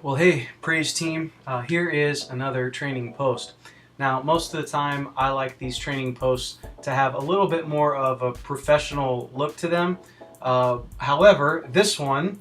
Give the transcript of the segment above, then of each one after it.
Well, hey, praise team, here is another training post. Now, most of the time, I like these training posts to have a little bit more of a professional look to them. However, this one,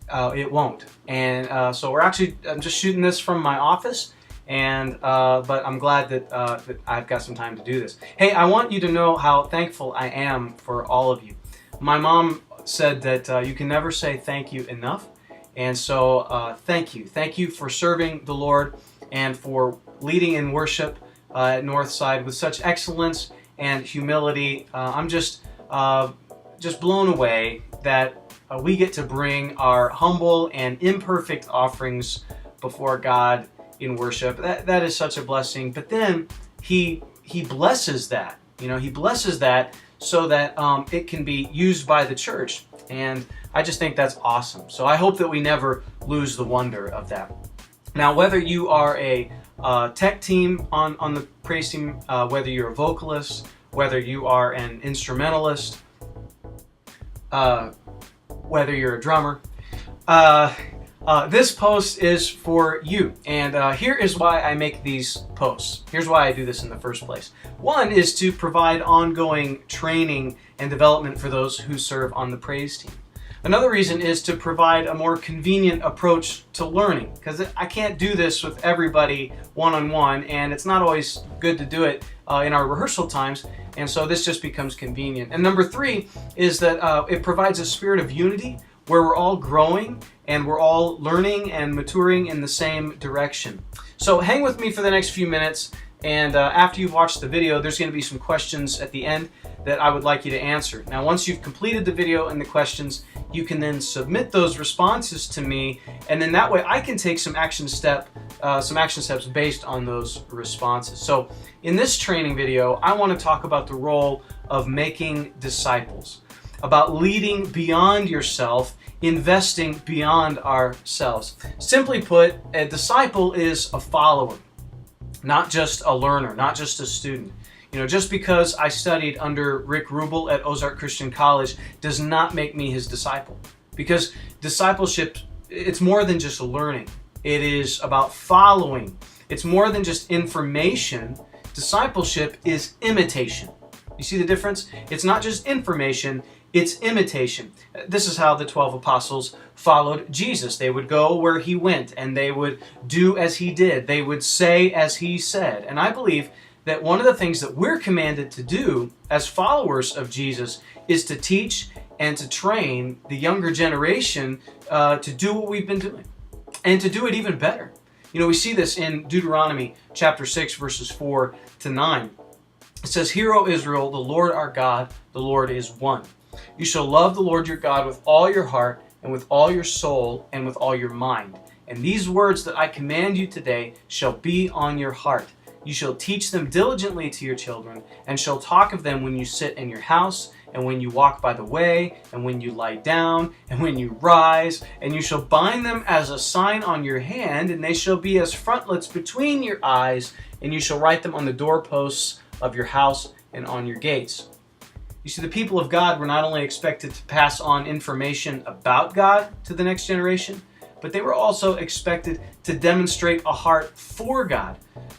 it won't. And so I'm just shooting this from my office, and but I'm glad that I've got some time to do this. Hey, I want you to know how thankful I am for all of you. My mom said that you can never say thank you enough. And so thank you. Thank you for serving the Lord and for leading in worship at Northside with such excellence and humility. I'm just blown away that we get to bring our humble and imperfect offerings before God in worship. That is such a blessing. But then He blesses that. He blesses that so that it can be used by the church. And I just think that's awesome. So I hope that we never lose the wonder of that. Now, whether you are a tech team on the praise team, whether you're a vocalist, whether you are an instrumentalist, whether you're a drummer, this post is for you. And here is why I make these posts. Here's why I do this in the first place. One is to provide ongoing training and development for those who serve on the praise team. Another reason is to provide a more convenient approach to learning, because I can't do this with everybody one-on-one, and it's not always good to do it in our rehearsal times, and so this just becomes convenient. And number three is that it provides a spirit of unity where we're all growing and we're all learning and maturing in the same direction. So hang with me for the next few minutes, and after you've watched the video, there's going to be some questions at the end that I would like you to answer. Now, once you've completed the video and the questions, you can then submit those responses to me, and then that way I can take some action steps based on those responses. So in this training video, I want to talk about the role of making disciples, about leading beyond yourself, investing beyond ourselves. Simply put, a disciple is a follower, not just a learner, not just a student. Just because I studied under Rick Rubel at Ozark Christian College does not make me his disciple. Because discipleship, it's more than just learning. It is about following. It's more than just information. Discipleship is imitation. You see the difference? It's not just information, it's imitation. This is how the 12 apostles followed Jesus. They would go where he went, and they would do as he did. They would say as he said. And I believe that one of the things that we're commanded to do as followers of Jesus is to teach and to train the younger generation to do what we've been doing, and to do it even better. We see this in Deuteronomy chapter 6, verses 4 to 9. It says, "Hear, O Israel, the Lord our God, the Lord is one. You shall love the Lord your God with all your heart and with all your soul and with all your mind. And these words that I command you today shall be on your heart. You shall teach them diligently to your children, and shall talk of them when you sit in your house, and when you walk by the way, and when you lie down, and when you rise. And you shall bind them as a sign on your hand, and they shall be as frontlets between your eyes, and you shall write them on the doorposts of your house and on your gates." You see, the people of God were not only expected to pass on information about God to the next generation, but they were also expected to demonstrate a heart for God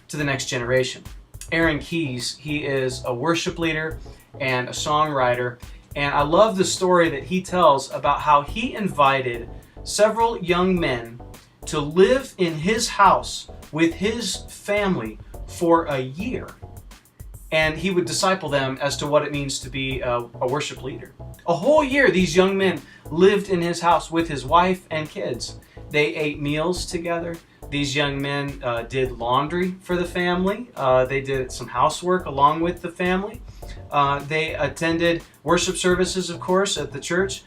to the next generation. Aaron Keyes, he is a worship leader and a songwriter, and I love the story that he tells about how he invited several young men to live in his house with his family for a year. And he would disciple them as to what it means to be a worship leader. A whole year, these young men lived in his house with his wife and kids. They ate meals together. These young men did laundry for the family. They did some housework along with the family. They attended worship services, of course, at the church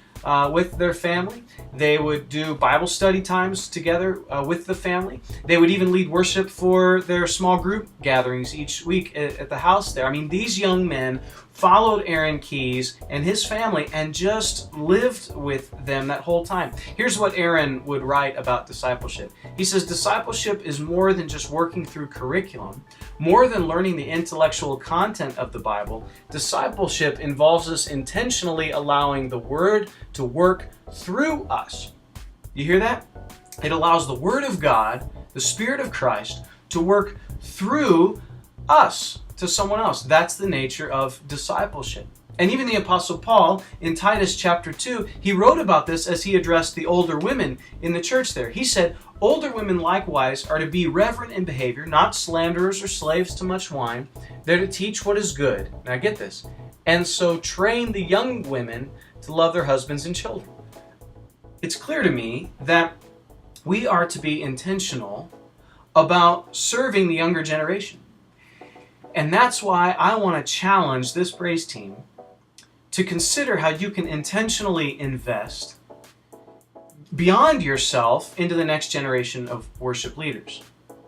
with their family. They would do Bible study times together with the family. They would even lead worship for their small group gatherings each week at the house there. I mean, these young men followed Aaron Keyes and his family and just lived with them that whole time. Here's what Aaron would write about discipleship. He says, "Discipleship is more than just working through curriculum, more than learning the intellectual content of the Bible. Discipleship involves us intentionally allowing the Word to work through us." You hear that? It allows the Word of God, the Spirit of Christ, to work through us to someone else. That's the nature of discipleship. And even the Apostle Paul, in Titus chapter 2, he wrote about this as he addressed the older women in the church there. He said, older women likewise are to be reverent in behavior, not slanderers or slaves to much wine. They're to teach what is good. Now get this. And so train the young women to love their husbands and children. It's clear to me that we are to be intentional about serving the younger generation. And that's why I want to challenge this Braze team to consider how you can intentionally invest beyond yourself into the next generation of worship leaders.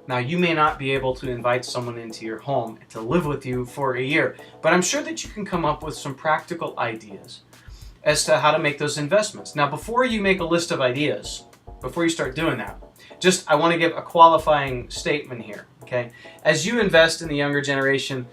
Now, you may not be able to invite someone into your home to live with you for a year, but I'm sure that you can come up with some practical ideas as to how to make those investments. Now, before you make a list of ideas, before you start doing that, I want to give a qualifying statement here, okay? As you invest in the younger generation,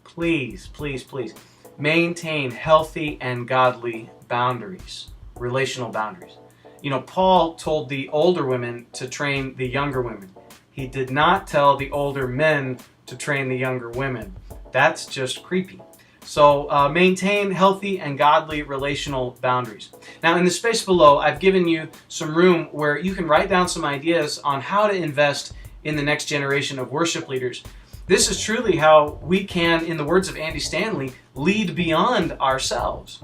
please, please, please, maintain healthy and godly boundaries, relational boundaries. You know, Paul told the older women to train the younger women. He did not tell the older men to train the younger women. That's just creepy. So maintain healthy and godly relational boundaries. Now, in the space below, I've given you some room where you can write down some ideas on how to invest in the next generation of worship leaders. This is truly how we can, in the words of Andy Stanley, lead beyond ourselves.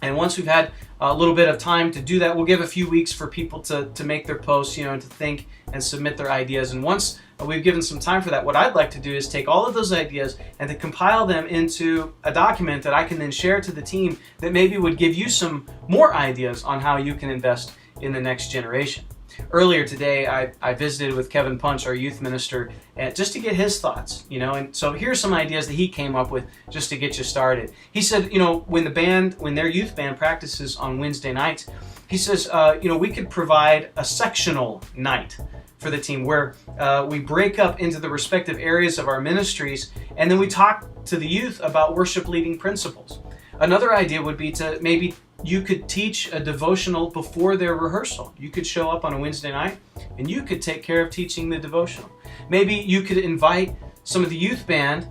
And once we've had a little bit of time to do that, we'll give a few weeks for people to make their posts, and to think and submit their ideas. And once we've given some time for that, what I'd like to do is take all of those ideas and to compile them into a document that I can then share to the team that maybe would give you some more ideas on how you can invest in the next generation. Earlier today, I visited with Kevin Punch, our youth minister, just to get his thoughts, and so here's some ideas that he came up with just to get you started. He said, when their youth band practices on Wednesday nights, he says, we could provide a sectional night for the team where we break up into the respective areas of our ministries, and then we talk to the youth about worship leading principles. Another idea would be to maybe you could teach a devotional before their rehearsal. You could show up on a Wednesday night and you could take care of teaching the devotional. Maybe you could invite some of the youth band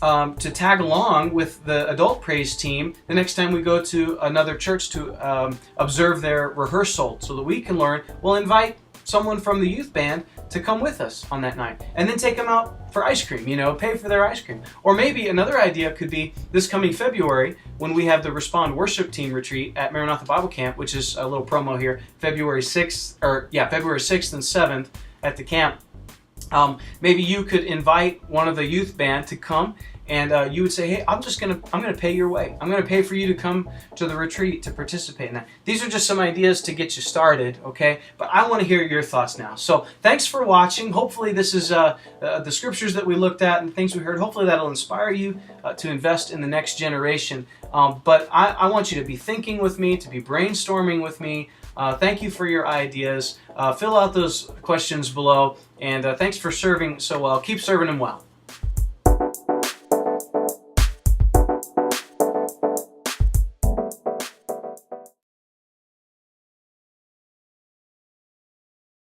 to tag along with the adult praise team the next time we go to another church to observe their rehearsal so that we can learn. We'll invite someone from the youth band to come with us on that night and then take them out for ice cream, pay for their ice cream. Or maybe another idea could be this coming February when we have the Respond Worship Team Retreat at Maranatha Bible Camp, which is a little promo here, February 6th and 7th at the camp. Maybe you could invite one of the youth band to come, and you would say, hey, I'm gonna pay your way. I'm gonna pay for you to come to the retreat to participate in that. These are just some ideas to get you started, okay? But I want to hear your thoughts now. So thanks for watching. Hopefully this is the scriptures that we looked at and things we heard. Hopefully that'll inspire you to invest in the next generation. But I want you to be thinking with me, to be brainstorming with me. Thank you for your ideas. Fill out those questions below, and thanks for serving so well. Keep serving them well.